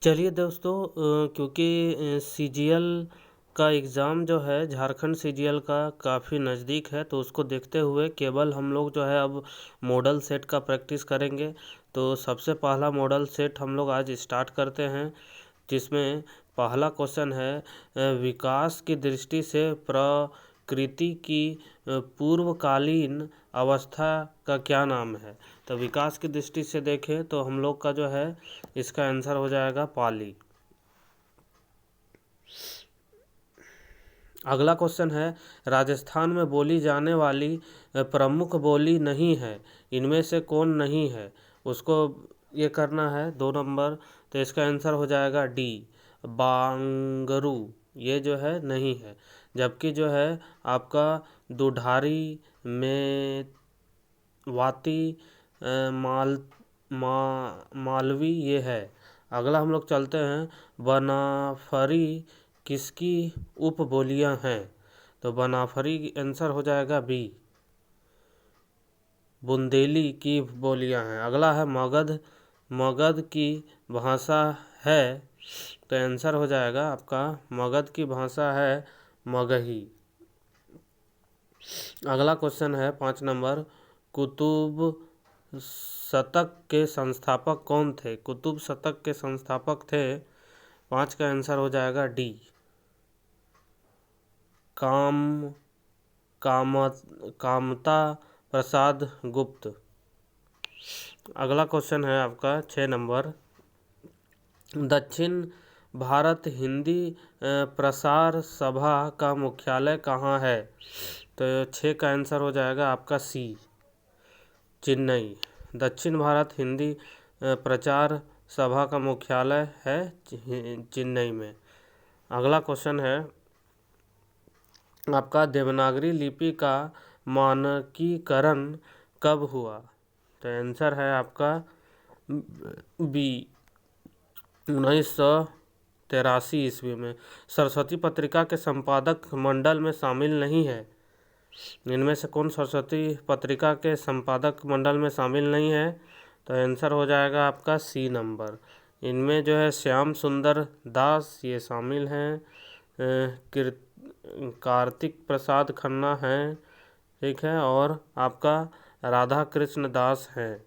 चलिए दोस्तों, क्योंकि सीजीएल का एग्ज़ाम जो है झारखंड सीजीएल का काफ़ी नज़दीक है, तो उसको देखते हुए केवल हम लोग जो है अब मॉडल सेट का प्रैक्टिस करेंगे। तो सबसे पहला मॉडल सेट हम लोग आज स्टार्ट करते हैं, जिसमें पहला क्वेश्चन है विकास की दृष्टि से प्रकृति की पूर्वकालीन अवस्था का क्या नाम है। तो विकास की दृष्टि से देखें तो हम लोग का जो है इसका आंसर हो जाएगा पाली। अगला क्वेश्चन है राजस्थान में बोली जाने वाली प्रमुख बोली नहीं है, इनमें से कौन नहीं है। उसको ये करना है 2 नंबर। तो इसका आंसर हो जाएगा डी, बांगरू। ये जो है नहीं है, जबकि जो है आपका दुधारी, मेवाती, मालवी ये है। अगला हम लोग चलते हैं बनाफरी किसकी उपबोलियां हैं। तो बनाफरी आंसर हो जाएगा बी, बुंदेली की बोलियां हैं। अगला है मगध, मगध की भाषा है। तो आंसर हो जाएगा आपका मगध की भाषा है मगही। अगला क्वेश्चन है 5 नंबर, कुतुब शतक के संस्थापक कौन थे। कुतुब शतक के संस्थापक थे 5 का आंसर हो जाएगा डी, कामता प्रसाद गुप्त। अगला क्वेश्चन है आपका 6 नंबर, दक्षिण भारत हिंदी प्रसार सभा का मुख्यालय कहाँ है। तो 6 का आंसर हो जाएगा आपका सी, चेन्नई। दक्षिण भारत हिंदी प्रचार सभा का मुख्यालय है चेन्नई में। अगला क्वेश्चन है आपका देवनागरी लिपि का मानकीकरण कब हुआ। तो आंसर है आपका बी, 1983 ईस्वी में। सरस्वती पत्रिका के संपादक मंडल में शामिल नहीं है, इनमें से कौन सरस्वती पत्रिका के संपादक मंडल में शामिल नहीं है। तो आंसर हो जाएगा आपका सी नंबर। इनमें जो है श्याम सुंदर दास ये शामिल हैं, कार्तिक प्रसाद खन्ना हैं, ठीक है, और आपका राधा कृष्ण दास हैं।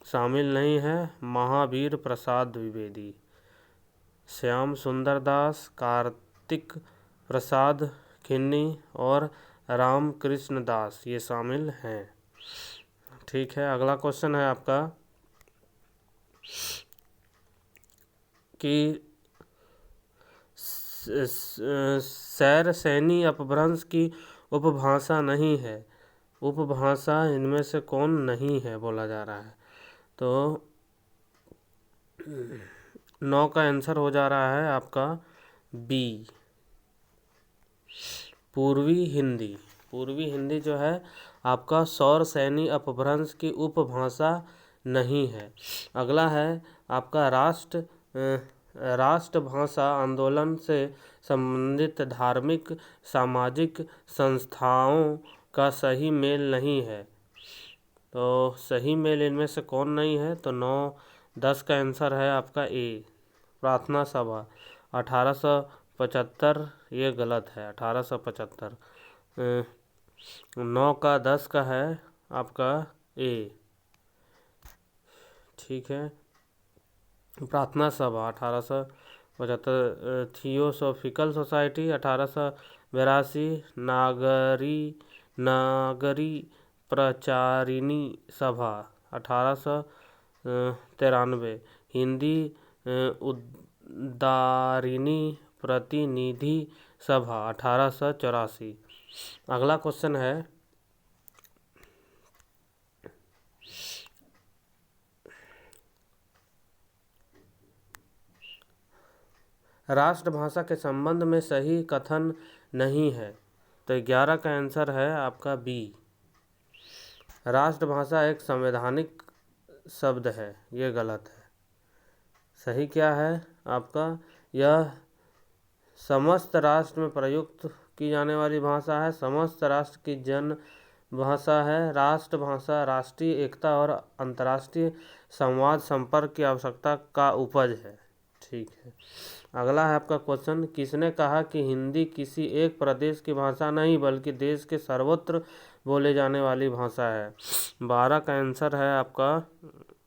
शामिल नहीं है महावीर प्रसाद द्विवेदी। श्याम सुंदर दास, कार्तिक प्रसाद खन्नी और राम कृष्ण दास ये शामिल हैं, ठीक है। अगला क्वेश्चन है आपका कि सैरसैनी अपभ्रंश की उपभाषा नहीं है। उपभाषा इनमें से कौन नहीं है बोला जा रहा है। तो 9 का आंसर हो जा रहा है आपका बी, पूर्वी हिंदी। पूर्वी हिंदी जो है आपका सौरसैनी अपभ्रंश की उपभाषा नहीं है। अगला है आपका राष्ट्रभाषा आंदोलन से संबंधित धार्मिक सामाजिक संस्थाओं का सही मेल नहीं है। तो सही मेल इनमें से कौन नहीं है। तो 9-10 का आंसर है आपका ए, प्रार्थना सभा 1875। ये गलत है, 1875। 9 का 10 का है आपका ए, ठीक है। प्रार्थना सभा 1875। Theosophical society 1882। नागरी प्रचारिणी सभा 1893। हिंदी उद्धारिणी प्रतिनिधि सभा 1884। अगला क्वेश्चन है राष्ट्रभाषा के संबंध में सही कथन नहीं है। तो 11 का आंसर है आपका बी, राष्ट्रभाषा एक संवैधानिक शब्द है। ये गलत है। सही क्या है आपका, यह समस्त राष्ट्र में प्रयुक्त की जाने वाली भाषा है, समस्त राष्ट्र की जन भाषा है। राष्ट्रभाषा राष्ट्रीय एकता और अंतर्राष्ट्रीय संवाद संपर्क की आवश्यकता का उपज है, ठीक है। अगला है आपका क्वेश्चन, किसने कहा कि हिंदी किसी एक प्रदेश की भाषा नहीं बल्कि देश के सर्वत्र बोले जाने वाली भाषा है? 12 का आंसर है आपका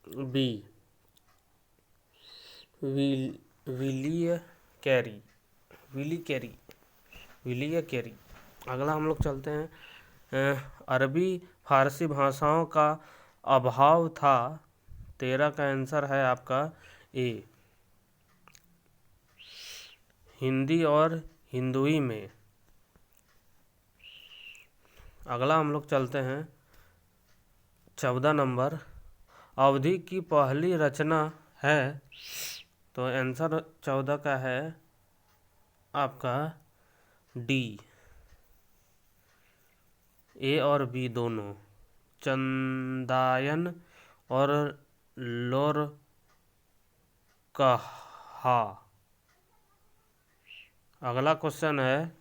बी, विलिय कैरी, विली कैरी, विलिय कैरी। अगला हम लोग चलते हैं, अरबी फारसी भाषाओं का अभाव था। 13 का आंसर है आपका ए, हिंदी और हिंदुई में। अगला हम लोग चलते हैं 14 नंबर, अवधि की पहली रचना है। तो आंसर 14 का है आपका डी, ए और बी दोनों, चंदायन और लोर कहा। अगला क्वेश्चन है,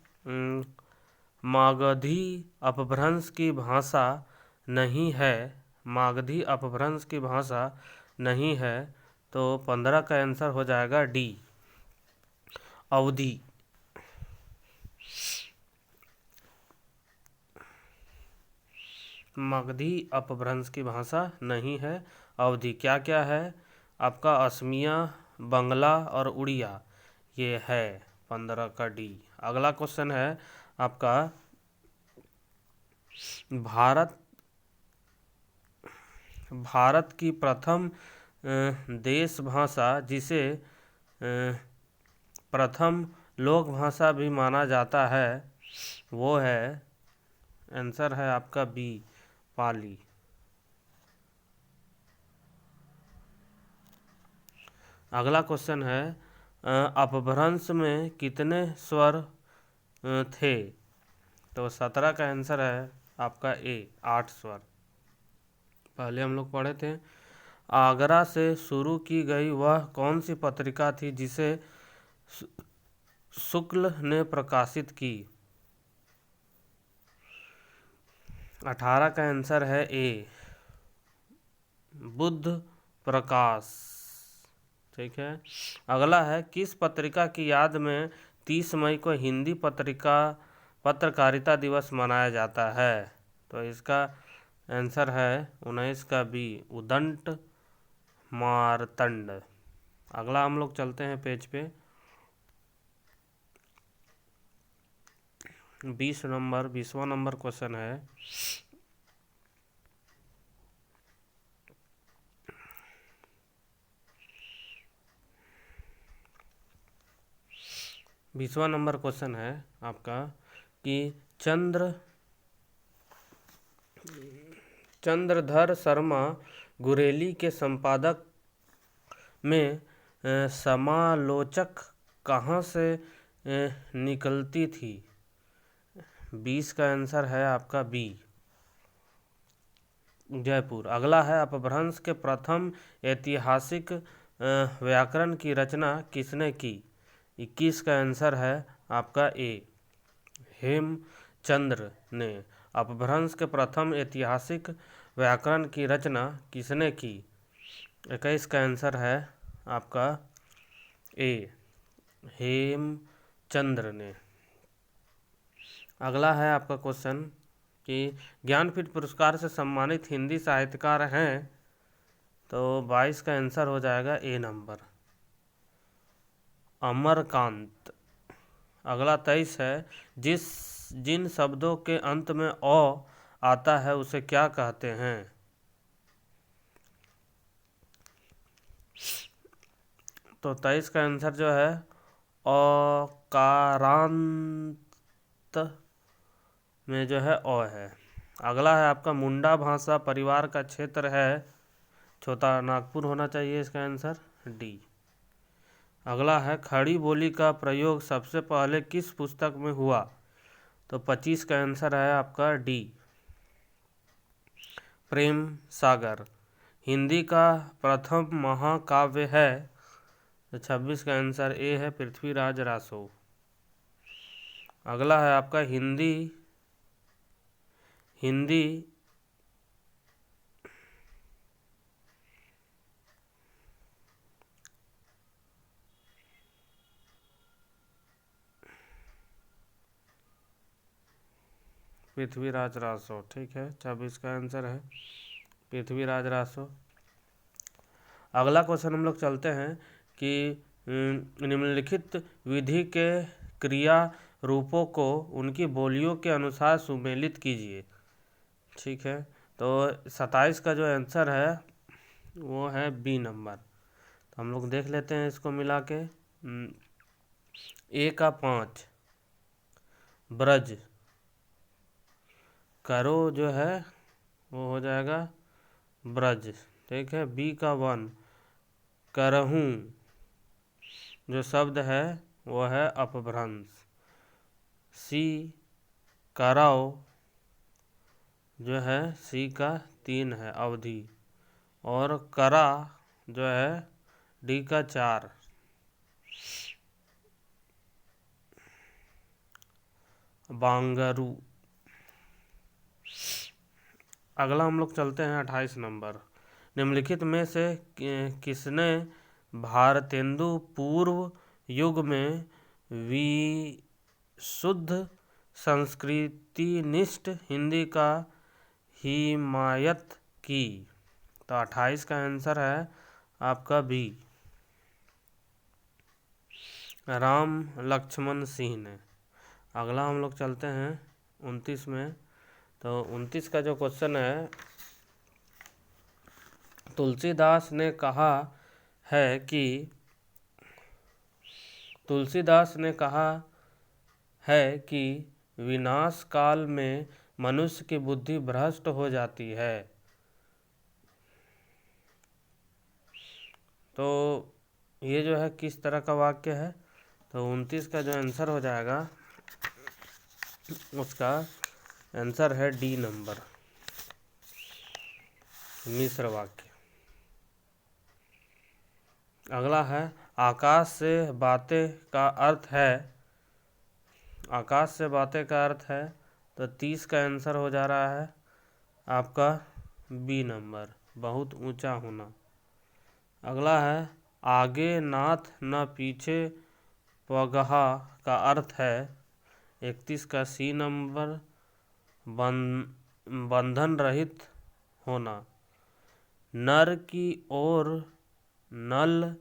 मागधी अपभ्रंश की भाषा नहीं है, मागधी अपभ्रंश की भाषा नहीं है। तो 15 का आंसर हो जाएगा डी, अवधी। मगधी अपभ्रंश की भाषा नहीं है, अवधी। क्या क्या है आपका? असमिया, बंगला और उड़िया, ये है 15 का डी। अगला क्वेश्चन है आपका, भारत की प्रथम देश भाषा जिसे प्रथम लोक भाषा भी माना जाता है वो है, आंसर है आपका बी, पाली। अगला क्वेश्चन है, अपभ्रंश में कितने स्वर थे? तो 17 का आंसर है आपका ए, 8 स्वर। पहले हम लोग पढ़े थे, आगरा से शुरू की गई वह कौन सी पत्रिका थी जिसे शुक्ल ने प्रकाशित की? 18 का आंसर है ए, बुद्ध प्रकाश। ठीक है। अगला है, किस पत्रिका की याद में 30 मई को हिंदी पत्रकारिता दिवस मनाया जाता है? तो इसका आंसर है 19 का बी, उदंड मार्तंड। अगला हम लोग चलते हैं पेज पे, 20वां नंबर क्वेश्चन है, क्वेश्चन है आपका कि चंद्रधर शर्मा गुरेली के संपादक में समालोचक कहाँ से निकलती थी? 20 का आंसर है आपका बी, जयपुर। अगला है, अपभ्रंश के प्रथम ऐतिहासिक व्याकरण की रचना किसने की? 21 का आंसर है आपका ए, हेमचंद्र ने। अपभ्रंश के प्रथम ऐतिहासिक व्याकरण की रचना किसने की? 21 का आंसर है आपका ए, हेमचंद्र ने। अगला है आपका क्वेश्चन कि ज्ञानपीठ पुरस्कार से सम्मानित हिंदी साहित्यकार हैं। तो 22 का आंसर हो जाएगा ए नंबर, अमरकांत। अगला 23 है, जिन शब्दों के अंत में अ आता है उसे क्या कहते हैं? तो 23 का आंसर जो है अकारांत में जो है अ है। अगला है आपका, मुंडा भाषा परिवार का क्षेत्र है, छोटा नागपुर होना चाहिए इसका आंसर, डी। अगला है, खड़ी बोली का प्रयोग सबसे पहले किस पुस्तक में हुआ? तो 25 का आंसर है आपका डी, प्रेम सागर। हिंदी का प्रथम महाकाव्य है? तो 26 का आंसर ए है, पृथ्वीराज रासो। अगला है आपका, हिंदी पृथ्वीराज रासो, ठीक है, 26 का आंसर है पृथ्वीराज रासो। अगला क्वेश्चन हम लोग चलते हैं कि निम्नलिखित विधि के क्रिया रूपों को उनकी बोलियों के अनुसार सुमेलित कीजिए, ठीक है। तो 27 का जो आंसर है वो है बी नंबर। तो हम लोग देख लेते हैं इसको मिला के। ए का 5 ब्रज, करो जो है वो हो जाएगा ब्रज, ठीक है। बी का 1 करहूँ, जो शब्द है वो है अपभ्रंश। सी कराओ, जो है सी का 3 है अवधि। और करा जो है डी का 4। बांगरू। अगला हम लोग चलते हैं 28 नंबर। निम्नलिखित में से किसने भारतेंदु पूर्व युग में विशुद्ध संस्कृतिनिष्ठ हिंदी का हिमायत की? तो 28 का आंसर है आपका बी, राम लक्ष्मण सिंह ने। अगला हम लोग चलते हैं 29 में। तो 29 का जो क्वेश्चन है, तुलसीदास ने कहा है कि विनाश काल में मनुष्य की बुद्धि भ्रष्ट हो जाती है। तो ये जो है किस तरह का वाक्य है? तो 29 का जो आंसर हो जाएगा उसका आंसर है डी नंबर, मिश्र वाक्य। अगला है आकाश से बातें का अर्थ है। आकाश से बातें का अर्थ है, तो 30 का आंसर हो जा रहा है आपका बी नंबर, बहुत ऊंचा होना। अगला है आगे नाथ न पीछे पगहा का अर्थ है। 31 का सी नंबर, बंधन रहित होना। नर की ओर नल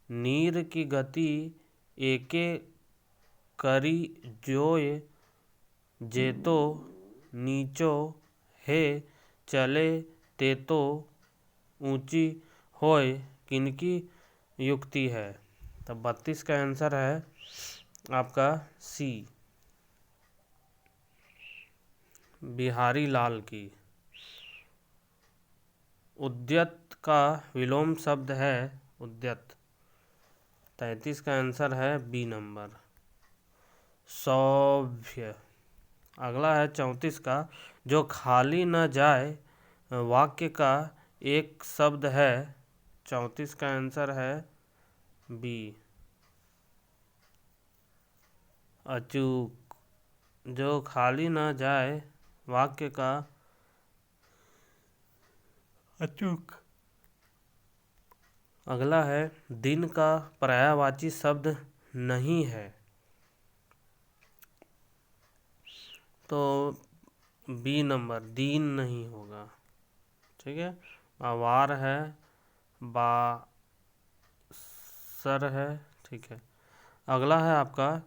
नीर की गति एके करी जोय जेतो नीचो हे चले तेतो ऊंची होय किनकी युक्ति है? तो 32 का आंसर है आपका सी, बिहारी लाल की। उद्यत का विलोम शब्द है उद्यत। 33 का आंसर है बी नंबर, सौभ्य। अगला है 34 का, जो खाली न जाए वाक्य का एक शब्द है। 34 का आंसर है बी, अचूक। जो खाली न जाए वाक्य का अचूक। अगला है दिन का पर्यायवाची शब्द नहीं है। तो बी नंबर, दीन नहीं होगा, ठीक है। आवार है, बासर है, ठीक है। अगला है आपका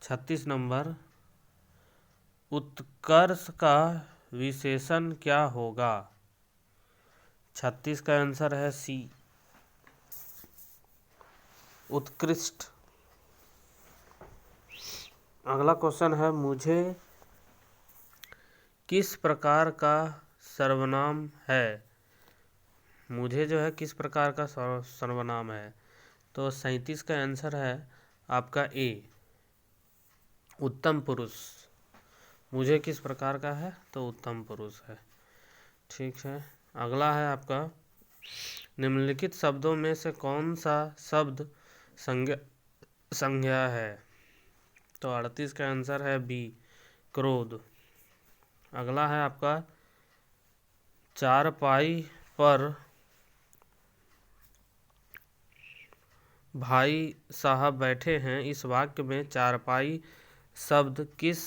36 नंबर। उत्कर्ष का विशेषण क्या होगा? 36 का आंसर है सी, उत्कृष्ट। अगला क्वेश्चन है मुझे किस प्रकार का सर्वनाम है? मुझे जो है किस प्रकार का सर्वनाम है? तो 37 का आंसर है आपका ए, उत्तम पुरुष। मुझे किस प्रकार का है? तो उत्तम पुरुष है, ठीक है। अगला है आपका निम्नलिखित शब्दों में से कौन सा शब्द संज्ञा है? तो 38 का आंसर है बी, क्रोध। अगला है आपका चारपाई पर भाई साहब बैठे हैं। इस वाक्य में चारपाई शब्द किस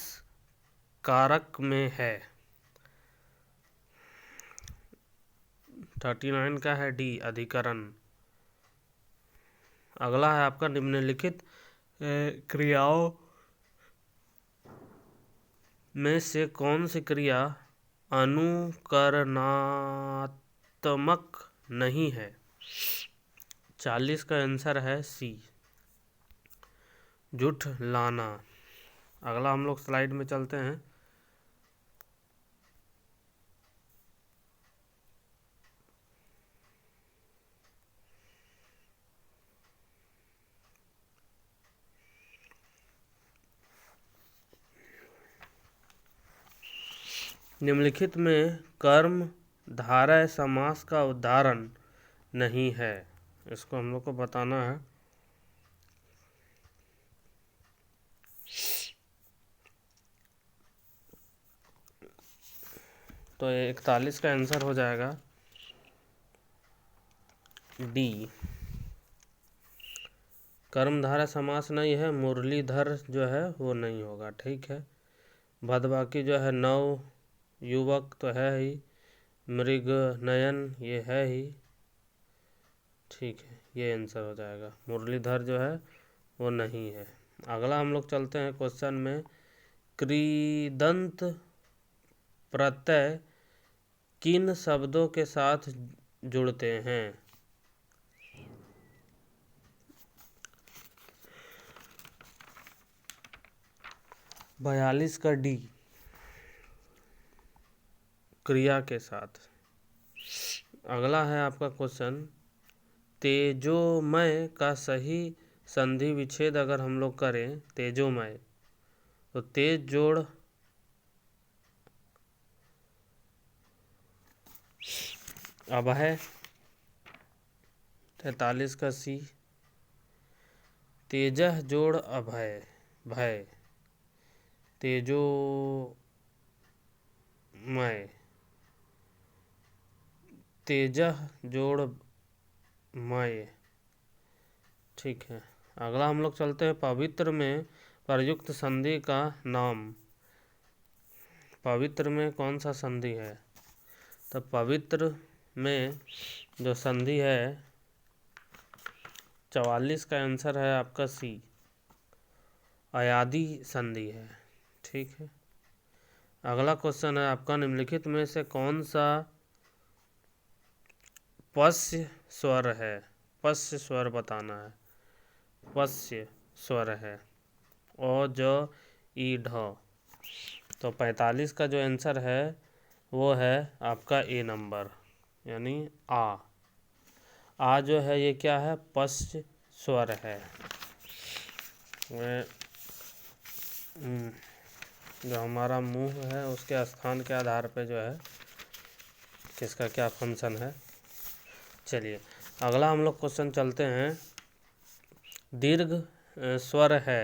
कारक में है? 39 का है डी, अधिकरण। अगला है आपका निम्नलिखित क्रियाओं में से कौन सी क्रिया अनुकरणात्मक नहीं है? 40 का आंसर है सी, जुट लाना। अगला हम लोग स्लाइड में चलते हैं। निम्नलिखित में कर्म धारय समास का उदाहरण नहीं है, इसको हम लोग को बताना है। तो 41 का आंसर हो जाएगा डी, कर्मधारय समास नहीं है, मुरलीधर जो है वो नहीं होगा। ठीक है, बाद बाकी जो है नव युवक तो है ही, मृग नयन ये है ही। ठीक है, ये आंसर हो जाएगा, मुरलीधर जो है वो नहीं है। अगला हम लोग चलते हैं क्वेश्चन में। कृदंत प्रत्यय किन शब्दों के साथ जुड़ते हैं? 42 का डी, क्रिया के साथ। अगला है आपका क्वेश्चन, तेजोमय का सही संधि विच्छेद अगर हम लोग करें तेजोमय, तो तेज जोड़ अभय, 43 का सी, तेजह जोड़ अभय भय, तेजोमय, तेजह जोड़ मय। ठीक है, अगला हम लोग चलते हैं पवित्र में प्रयुक्त संधि का नाम। पवित्र में कौन सा संधि है? तो पवित्र में जो संधि है 44 का आंसर है आपका सी, अयादि संधि है। ठीक है, अगला क्वेश्चन है आपका, निम्नलिखित में से कौन सा पस्य स्वर है? पस्य स्वर बताना है, पस्य स्वर है, ओ ज ई ढ। तो 45 का जो आंसर है वो है आपका ए नंबर, यानी आ। आ जो है ये क्या है? पस्य स्वर है। जो हमारा मुंह है उसके स्थान के आधार पे जो है किसका क्या फंक्शन है। चलिए अगला हम लोग क्वेश्चन चलते हैं, दीर्घ स्वर है।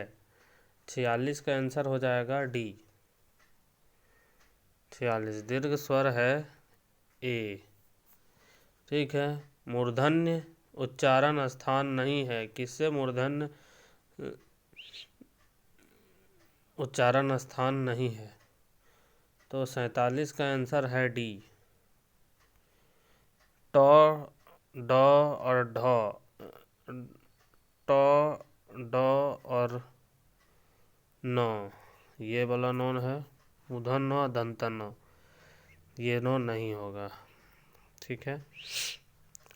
46 का आंसर हो जाएगा डी, 46 दीर्घ स्वर है ए। ठीक है, मूर्धन्य उच्चारण स्थान नहीं है, किससे मूर्धन्य उच्चारण स्थान नहीं है? तो 47 का आंसर है डी, ट ड और ढ, ट ड और न, ये वाला नोन है, मूर्धन न दंतन न, ये नो नहीं होगा। ठीक है,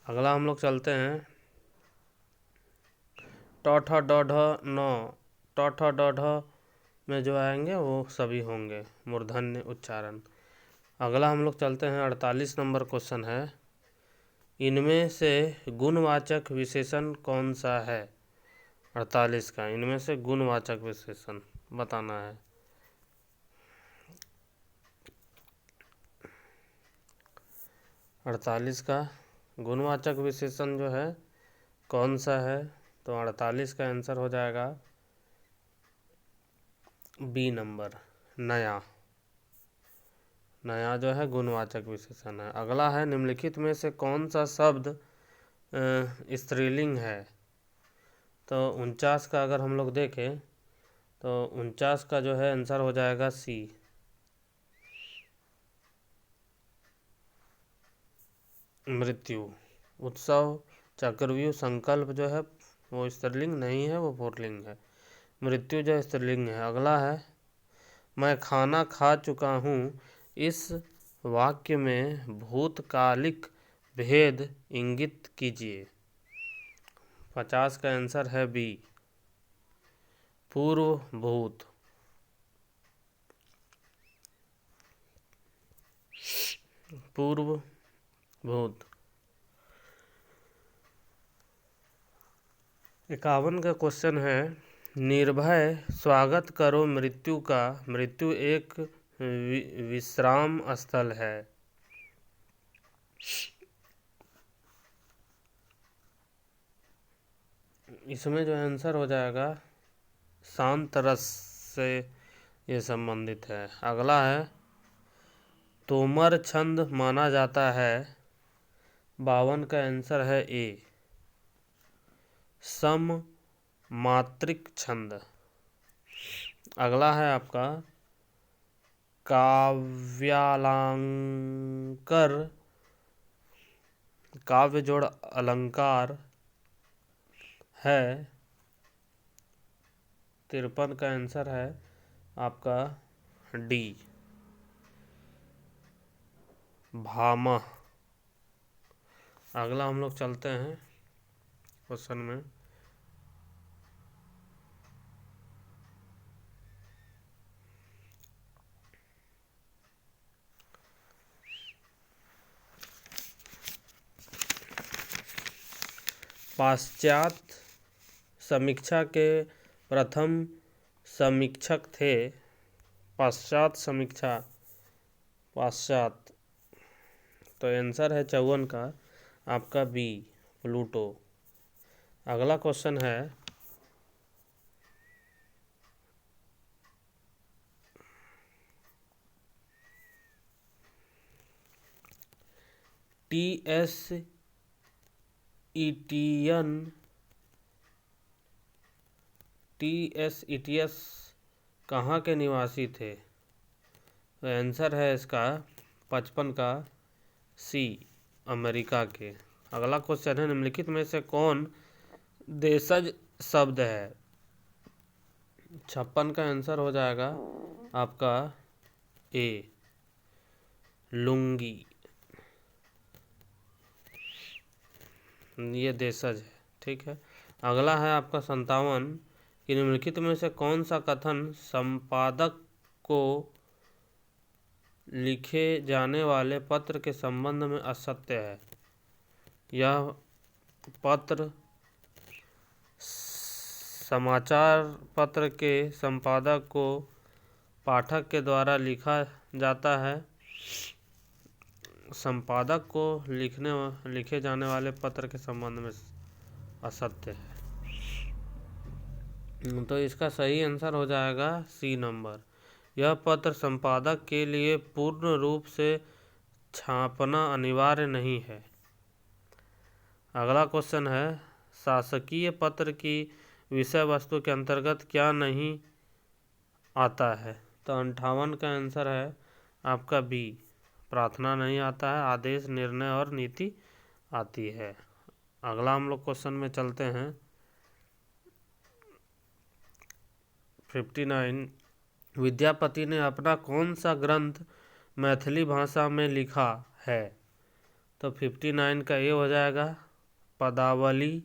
अगला हम लोग चलते हैं, ट ठ ड ढ न, ट ठ ड ढ में जो आएंगे वो सभी होंगे मूर्धन्य उच्चारण। अगला हम लोग चलते हैं, 48 नंबर क्वेश्चन है, इनमें से गुणवाचक विशेषण कौन सा है? 48 का, इनमें से गुणवाचक विशेषण बताना है। अड़तालीस का गुणवाचक विशेषण जो है कौन सा है? तो 48 का आंसर हो जाएगा बी नंबर, नया। नया जो है गुणवाचक विशेषण है। अगला है, निम्नलिखित में से कौन सा शब्द स्त्रीलिंग है? तो 49 का अगर हम लोग देखें तो 49 का जो है आंसर हो जाएगा सी। मृत्यु। उत्सव, चक्रव्यूह, संकल्प जो है वो स्त्रीलिंग नहीं है, वो पुल्लिंग है। मृत्यु जो स्त्रीलिंग है। अगला है, मैं खाना खा चुका हूँ। इस वाक्य में भूतकालिक भेद इंगित कीजिए। 50 का आंसर है बी, पूर्व भूत। पूर्व भूत। 51 का क्वेश्चन है, निर्भय स्वागत करो मृत्यु का। मृत्यु एक विश्राम स्थल है। इसमें जो आंसर हो जाएगा शांत रस से ये संबंधित है। अगला है, तोमर छंद माना जाता है। 52 का आंसर है ए, सम मात्रिक छंद। अगला है आपका, काव्यालंकार, काव्य जोड़ अलंकार है। 53 का आंसर है आपका डी, भामह। अगला हम लोग चलते हैं क्वेश्चन में। पाश्चात्य समीक्षा के प्रथम समीक्षक थे। पाश्चात्य समीक्षा, पाश्चात्य, तो आंसर है 54 का आपका बी, प्लूटो। अगला क्वेश्चन है, टी.एस. इटियस कहाँ के निवासी थे? तो आंसर है इसका 55 का सी, अमेरिका के। अगला क्वेश्चन है, निम्नलिखित में से कौन देशज शब्द है? 56 का आंसर हो जाएगा आपका ए, लुंगी। ये देशज है, ठीक है। अगला है आपका 57, कि निम्नलिखित में से कौन सा कथन संपादक को लिखे जाने वाले पत्र के संबंध में असत्य है? यह पत्र समाचार पत्र के संपादक को पाठक के द्वारा लिखा जाता है। संपादक को लिखे जाने वाले पत्र के संबंध में असत्य है। तो इसका सही आंसर हो जाएगा सी नंबर। यह पत्र संपादक के लिए पूर्ण रूप से छापना अनिवार्य नहीं है। अगला क्वेश्चन है, शासकीय पत्र की विषय वस्तु के अंतर्गत क्या नहीं आता है? तो 58 का आंसर है आपका बी, प्रार्थना नहीं आता है, आदेश, निर्णय और नीति आती है। अगला हम लोग क्वेश्चन में चलते हैं। 59, विद्यापति ने अपना कौन सा ग्रंथ मैथिली भाषा में लिखा है? तो 59 का ये हो जाएगा पदावली।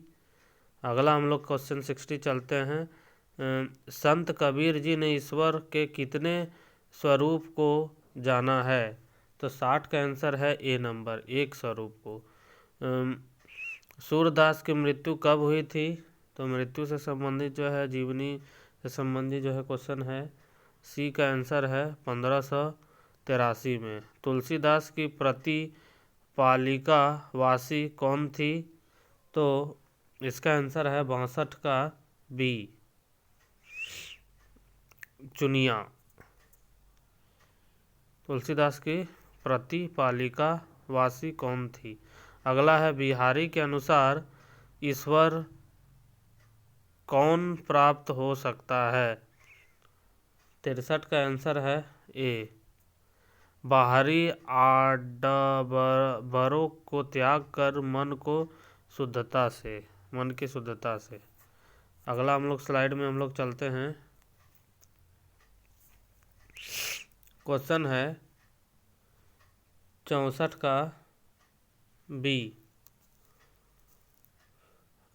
अगला हम लोग क्वेश्चन 60 चलते हैं। संत कबीर जी ने ईश्वर के कितने स्वरूप को जाना है? तो 60 का आंसर है ए नंबर, एक स्वरूप को। सूरदास की मृत्यु कब हुई थी? तो मृत्यु से संबंधित जो है, जीवनी से संबंधित जो है क्वेश्चन है, सी का आंसर है 1583 में। तुलसीदास की प्रतिपालिका वासी कौन थी? तो इसका आंसर है 62 का बी, चुनिया। तुलसीदास की प्रतिपालिका वासी कौन थी? अगला है, बिहारी के अनुसार ईश्वर कौन प्राप्त हो सकता है? 63 का आंसर है ए। बाहरी आडंबरों को त्याग कर मन की शुद्धता से। अगला हम लोग स्लाइड में हम लोग चलते हैं। क्वेश्चन है 64 का बी।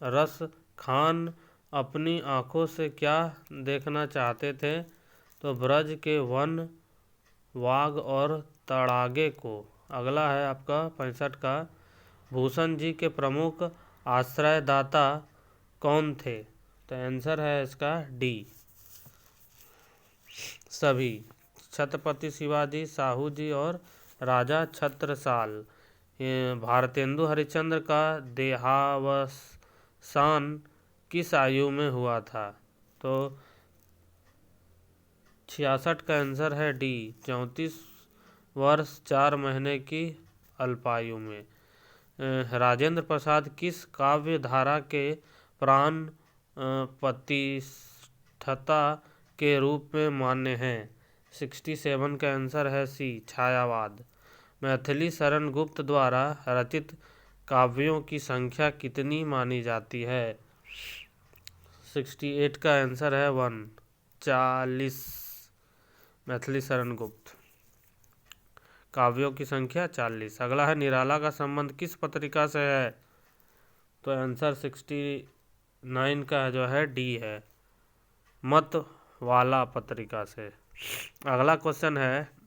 रस खान अपनी आंखों से क्या देखना चाहते थे? तो ब्रज के वन, वाघ और तड़ागे को। अगला है आपका 65 का। भूषण जी के प्रमुख आश्रयदाता कौन थे? तो आंसर है इसका डी, सभी। छत्रपति शिवाजी, साहू जी और राजा छत्रसाल। भारतेंदु हरिश्चंद्र का देहावसान किस आयु में हुआ था? तो 66 का आंसर है डी, 34 वर्ष 4 महीने की अल्पायु में। राजेंद्र प्रसाद किस काव्य धारा के प्राण प्रतिष्ठा के रूप में मान्य हैं? 67 का आंसर है सी, छायावाद। मैथिली शरण गुप्त द्वारा रचित काव्यों की संख्या कितनी मानी जाती है? 68 का आंसर है 1, 40। मैथिली शरण गुप्त काव्यों की संख्या 40। अगला है निराला का संबंध किस पत्रिका से है? तो आंसर 69 का जो है डी है, मत वाला पत्रिका से। अगला क्वेश्चन है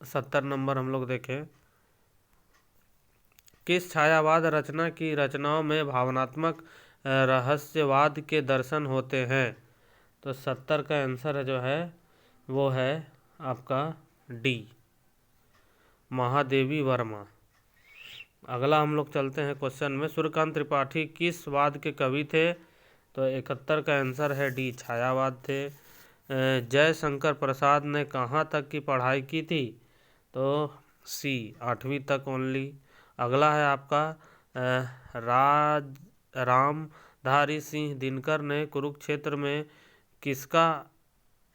70 नंबर हम लोग देखें। किस छायावाद रचना की रचनाओं में भावनात्मक रहस्यवाद के दर्शन होते हैं? तो 70 का आंसर जो है वो है आपका डी, महादेवी वर्मा। अगला हम लोग चलते हैं क्वेश्चन में। सूर्यकांत त्रिपाठी किस वाद के कवि थे? तो 71 का आंसर है डी, छायावाद थे। जयशंकर प्रसाद ने कहाँ तक की पढ़ाई की थी? तो सी, 8वीं तक ओनली। अगला है आपका रामधारी सिंह दिनकर ने कुरुक्षेत्र में किसका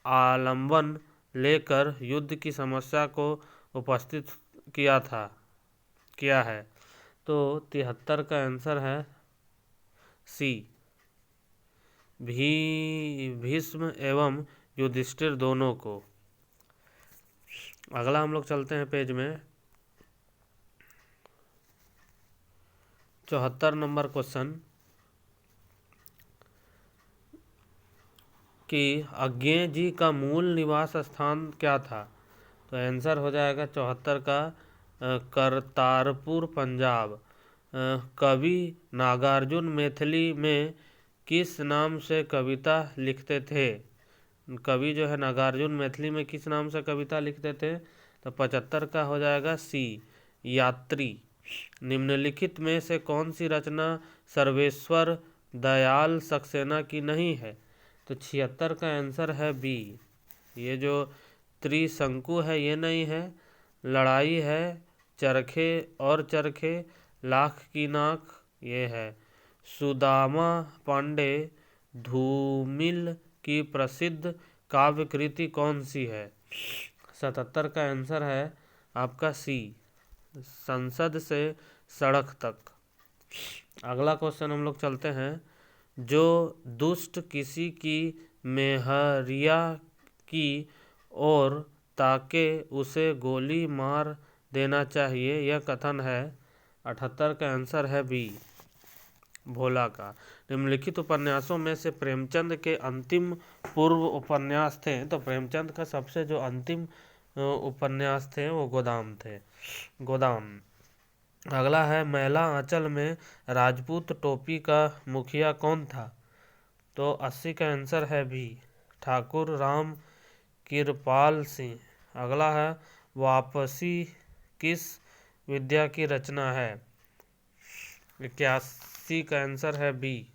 आलंबन लेकर युद्ध की समस्या को उपस्थित किया है? तो 73 का आंसर है सी, भीष्म एवं युधिष्ठिर दोनों को। अगला हम लोग चलते हैं पेज में। 74 नंबर क्वेश्चन कि अज्ञेय जी का मूल निवास स्थान क्या था? तो आंसर हो जाएगा 74 का करतारपुर, पंजाब। कवि नागार्जुन मैथिली में किस नाम से कविता लिखते थे? कवि जो है नागार्जुन मैथिली में किस नाम से कविता लिखते थे? तो 75 का हो जाएगा सी, यात्री। निम्नलिखित में से कौन सी रचना सर्वेश्वर दयाल सक्सेना की नहीं है? तो 76 का आंसर है बी, ये जो त्रिशंकु है ये नहीं है। लड़ाई है, चरखे और चरखे, लाख की नाक ये है। सुदामा पांडे धूमिल की प्रसिद्ध काव्य कृति कौन सी है? 77 का आंसर है आपका सी, संसद से सड़क तक। अगला क्वेश्चन हम लोग चलते हैं। जो दुष्ट किसी की मेहरिया की ओर ताके उसे गोली मार देना चाहिए, यह कथन है? 78 का आंसर है बी, भोला का। निम्नलिखित उपन्यासों में से प्रेमचंद के अंतिम पूर्व उपन्यास थे? तो प्रेमचंद का सबसे जो अंतिम उपन्यास थे वो गोदाम थे, गोदाम। अगला है मैला आंचल में राजपूत टोपी का मुखिया कौन था? तो 80 का आंसर है बी, ठाकुर राम कृपाल सिंह। अगला है वापसी किस विद्या की रचना है? 81 का आंसर है बी,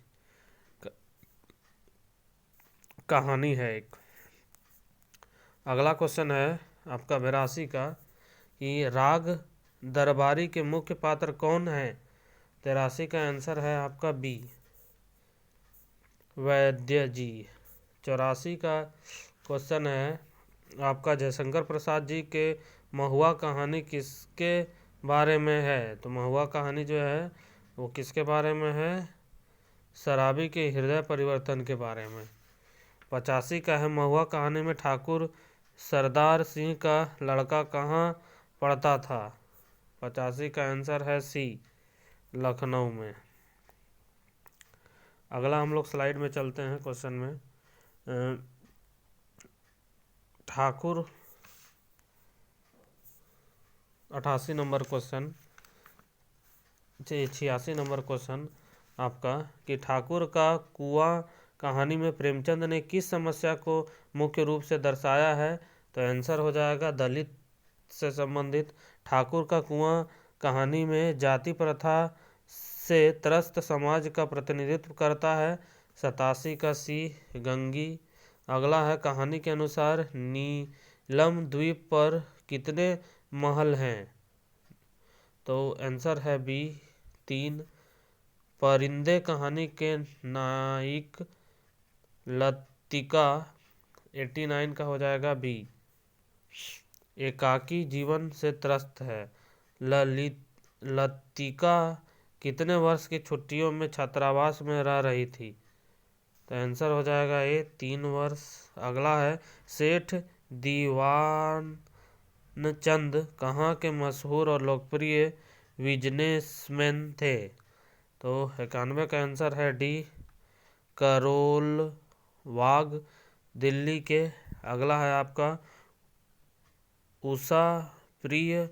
कहानी है एक। अगला क्वेश्चन है आपका 82 का कि राग दरबारी के मुख्य पात्र कौन है? 83 का आंसर है आपका बी, वैद्य जी। 84 का क्वेश्चन है आपका, जयशंकर प्रसाद जी के महुआ कहानी किसके बारे में है? तो महुआ कहानी जो है वो किसके बारे में है? शराबी के हृदय परिवर्तन के बारे में। 85 का है, महुआ कहानी में ठाकुर सरदार सिंह का लड़का कहाँ पढ़ता था? 85 का आंसर है सी, लखनऊ में। अगला हम लोग स्लाइड में चलते हैं क्वेश्चन में। Thakur 88 number question, 86 number question आपका, कि ठाकुर का कुआं कहानी में प्रेमचंद ने किस समस्या को मुख्य रूप से दर्शाया है? तो आंसर हो जाएगा दलित से संबंधित। ठाकुर का कुआं कहानी में जाति प्रथा से त्रस्त समाज का प्रतिनिधित्व करता है। 87 का सी, गंगी। अगला है, कहानी के अनुसार नीलम द्वीप पर कितने महल हैं? तो आंसर है बी, 3। परिंदे कहानी के नायक लतिका, 89 का हो जाएगा बी। एकाकी जीवन से त्रस्त है। लतिका कितने वर्ष की छुट्टियों में छात्रावास में रह रही थी? तो आंसर हो जाएगा ए, 3 वर्ष। अगला है, सेठ दीवान चंद कहाँ के मशहूर और लोकप्रिय बिजनेसमैन थे? तो 91 का आंसर है डी, करोल बाग, दिल्ली के। अगला है आपका, उषा प्रिय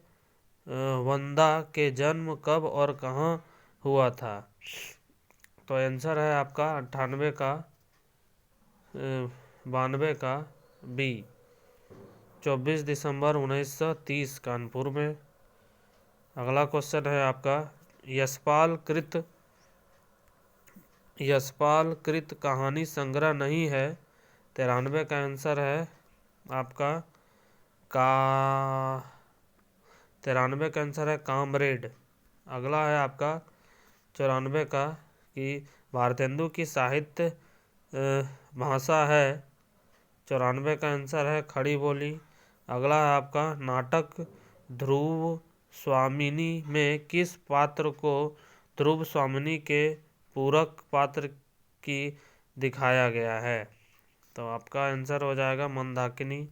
वंदा के जन्म कब और कहाँ हुआ था? तो आंसर है आपका 92 का 92 का बी, 24 दिसंबर 1930 कानपुर में। अगला क्वेश्चन है आपका, यशपाल कृत कहानी संग्रह नहीं है। 93 का आंसर है आपका 93 का आंसर है कामरेड। अगला है आपका 94 का, कि भारतेंदु की साहित्य भाषा है। 94 का आंसर है खड़ी बोली। अगला है आपका, नाटक ध्रुव स्वामिनी में किस पात्र को ध्रुव स्वामिनी के पूरक पात्र की दिखाया गया है? तो आपका आंसर हो जाएगा मंदाकिनी।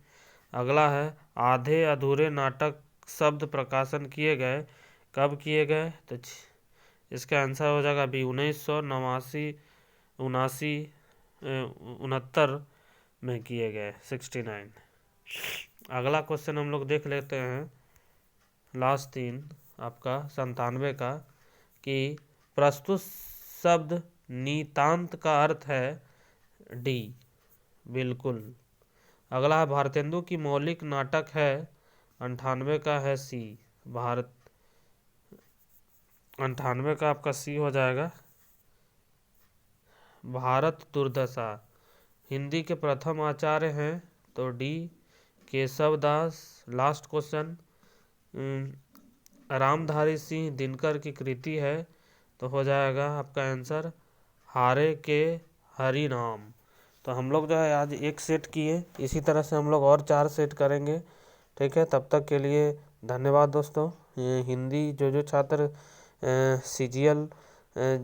अगला है, आधे अधूरे नाटक शब्द प्रकाशन किए गए, कब किए गए? तो इसका आंसर हो जाएगा बी, 1969 में किए गए, 69। अगला क्वेश्चन हम लोग देख लेते हैं, लास्ट 3 आपका 97 का, कि प्रस्तुत शब्द नितांत का अर्थ है? डी, बिल्कुल। अगला है, भारतेंदु की मौलिक नाटक है। 98 का है सी, 98 का आपका सी हो जाएगा, भारत दुर्दशा। हिंदी के प्रथम आचार्य हैं? तो डी, केशव दास। लास्ट क्वेश्चन, रामधारी सिंह दिनकर की कृति है? तो हो जाएगा आपका आंसर हारे के हरि नाम। तो हम लोग जो है आज 1 सेट किए, इसी तरह से हम लोग और 4 सेट करेंगे। ठीक है, तब तक के लिए धन्यवाद दोस्तों। ये हिंदी जो छात्र CGL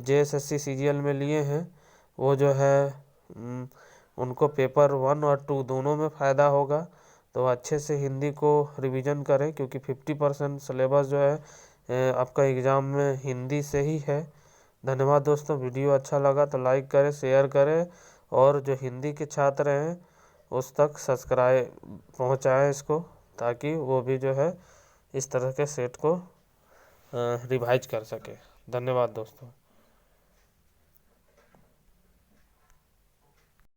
JSSC CGL में लिए हैं, वो जो है उनको पेपर 1 और 2 दोनों में फ़ायदा होगा। तो अच्छे से हिंदी को रिवीजन करें, क्योंकि 50% सिलेबस जो है आपका एग्ज़ाम में हिंदी से ही है। धन्यवाद दोस्तों। वीडियो अच्छा लगा तो लाइक करें, शेयर करें, और जो हिंदी के छात्र हैं उस तक सब्सक्राइब पहुंचाएं इसको, ताकि वो भी जो है इस तरह के सेट को रिवाइज कर सके। धन्यवाद दोस्तों।